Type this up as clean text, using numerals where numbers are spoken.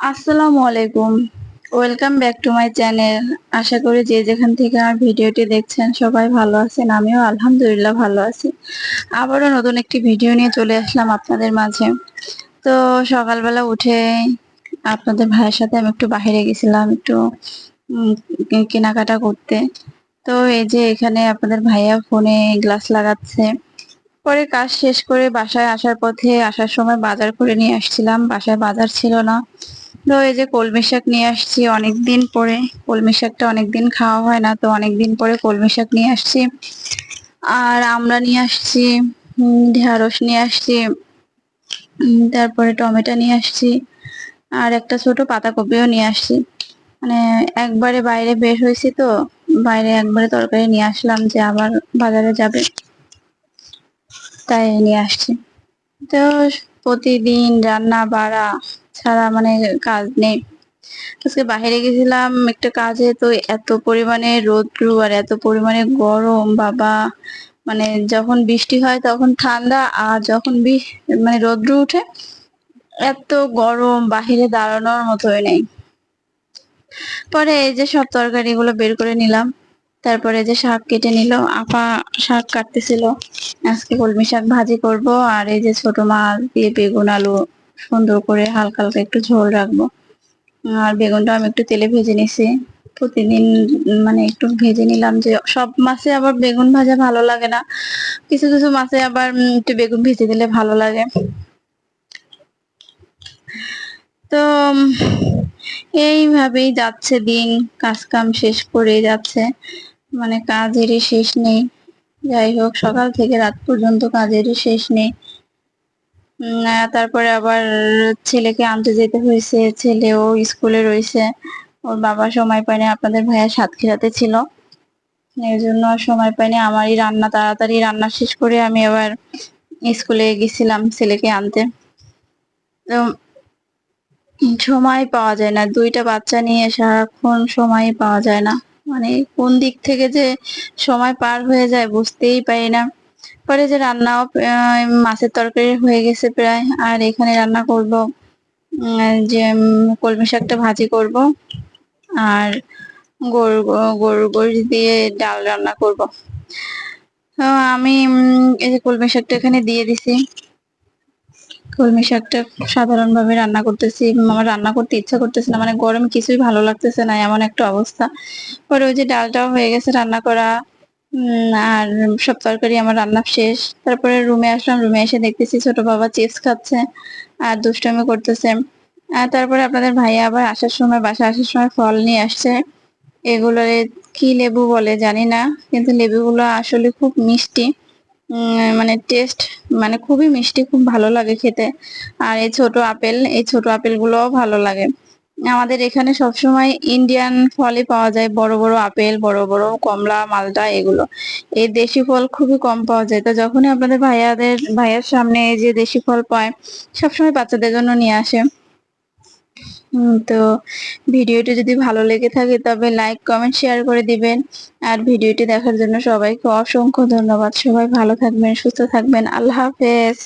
আসসালামু আলাইকুম। Welcome back to my channel. আশা করি যে যেখান থেকে আমার ভিডিওটি দেখছেন সবাই ভালো আছেন। আমিও আলহামদুলিল্লাহ ভালো আছি। আবারও নতুন একটি ভিডিও নিয়ে চলে আসলাম আপনাদের মাঝে। তো সকালবেলা উঠে আপনাদের ভাইয়ের সাথে আমি একটু বাহিরে গেছিলাম একটু উম কেনাকাটা করতে। তো এই যে এখানে আপনাদের ভাইয়া ফোনে গ্লাস লাগাচ্ছে। পরে কাজ শেষ করে বাসায় আসার পথে আসার সময় বাজার করে নিয়ে আসছিলাম। বাসায় বাজার ছিল না। তো এই যে কলমি শাক নিয়ে আসছি অনেকদিন পরে। কলমি শাকটা অনেকদিন খাওয়া হয় না, তো অনেকদিন পরে কলমি শাক নিয়ে আসছি। আর আমরা নিয়ে আসছি, ঢেঁড়স নিয়ে আসছি, তারপরে টমেটো নিয়ে আসছি, আর একটা ছোট পাতাকপিও নিয়ে আসছি। মানে একবারে বাইরে বের হয়েছি, তো বাইরে একবারে তরকারি নিয়ে আসলাম যে আবার বাজারে যাবে, তাই নিয়ে আসছি। তো প্রতিদিন রান্না বাড়া ছাড়া মানে কাজ নেই। আজকে বাইরে গেছিলাম একটা কাজে, তো এত পরিমাণে রৌদ্র আর এত পরিমাণে গরম বাবা। মানে যখন বৃষ্টি হয় তখন ঠান্ডা, আর যখন মানে রৌদ্র উঠে এত গরম, বাহিরে দাঁড়ানোর মতোই নেই। পরে এই যে সব তরকারি গুলো বের করে নিলাম। তারপরে যে শাক কেটে নিল আপা, শাক কাটতেছিল। আজকে কলমি শাক ভাজি করব, আর এই যে ছোট মাছ দিয়ে বেগুন আলু সুন্দর করে হালকা হালকা একটু ঝোল রাখবো। আর বেগুনটা আমি একটু তেলে ভেজে নিছি। প্রতিদিন মানে একটু ভেজে নিলাম, যে সব মাছে আবার বেগুন ভাজা ভালো লাগে না। কিছু কিছু মাছে আবার একটু বেগুন ভেজে দিলে ভালো লাগে। তো এইভাবেই যাচ্ছে দিন, কাজ কাম শেষ করে যাচ্ছে, মানে কাজেরই শেষ নেই। যাই হোক, সকাল থেকে রাত পর্যন্ত কাজেরই শেষ নেই। তারপরে আবার ছেলেকে আনতে যেতে হয়েছে, ছেলেও স্কুলে রয়েছে। ওর বাবা সময় পায়নি, আপনাদের ভাইয়া সাতক্ষীরাতে ছিল, এর জন্য আর সময় পাইনি। আমারই রান্না, তাড়াতাড়ি রান্না শেষ করে আমি আবার স্কুলে গেছিলাম ছেলেকে আনতে। তো সময় পাওয়া যায় না, দুইটা বাচ্চা নিয়ে সারাক্ষণ সময় পাওয়া যায় না। মানে কোন দিক থেকে যে সময় পার হয়ে যায় বুঝতেই পারি না। পরে যে রান্নাও মাছের তরকারি হয়ে গেছে প্রায়, আর এখানে রান্না করব যে কলমি শাকটা ভাজি করব, আর গরুর গোশ দিয়ে ডাল রান্না করব। তো আমি এই যে কলমি শাকটা এখানে দিয়ে দিছি। কলমি শাকটা সাধারণ ভাবে রান্না করতেছি, আমার রান্না করতে ইচ্ছা করতেছে না, মানে গরমে কিছুই ভালো লাগতেছে না, এমন একটা অবস্থা। পরে ওই যে ডালটাও হয়ে গেছে রান্না করা। আর সব তরকারি আমার রান্না শেষ। তারপরে রুমে আসলাম, রুমে এসে দেখতেছি ছোট বাবা চিপস খাচ্ছে আর দুষ্টামি করতেছে। আর তারপরে আপনাদের ভাইয়া আবার আসার সময়, বাসা আসার সময় ফল নিয়ে আসছে। এগুলো কি লেবু বলে জানি না, কিন্তু লেবুগুলো আসলে খুব মিষ্টি। মানে টেস্ট, মানে খুবই মিষ্টি, খুব ভালো লাগে খেতে। আর এই ছোট আপেল, এই ছোট আপেল গুলোও ভালো লাগে। আমাদের এখানে সবসময় ইন্ডিয়ান ফলই পাওয়া যায়, বড় বড় আপেল, বড় বড় কমলা, মালটা, এগুলো। এই দেশি ফল খুবই কম পাওয়া যায়। তো যখনই আপনাদের ভাইয়ার সামনে এই যে দেশি ফল পায়, সবসময় বাচ্চাদের জন্য নিয়ে আসে। তো ভিডিওটি যদি ভালো লেগে থাকে তবে লাইক কমেন্ট শেয়ার করে দিবেন। আর ভিডিওটি দেখার জন্য সবাইকে অসংখ্য ধন্যবাদ। সবাই ভালো থাকবেন, সুস্থ থাকবেন। আল্লাহ হাফেজ।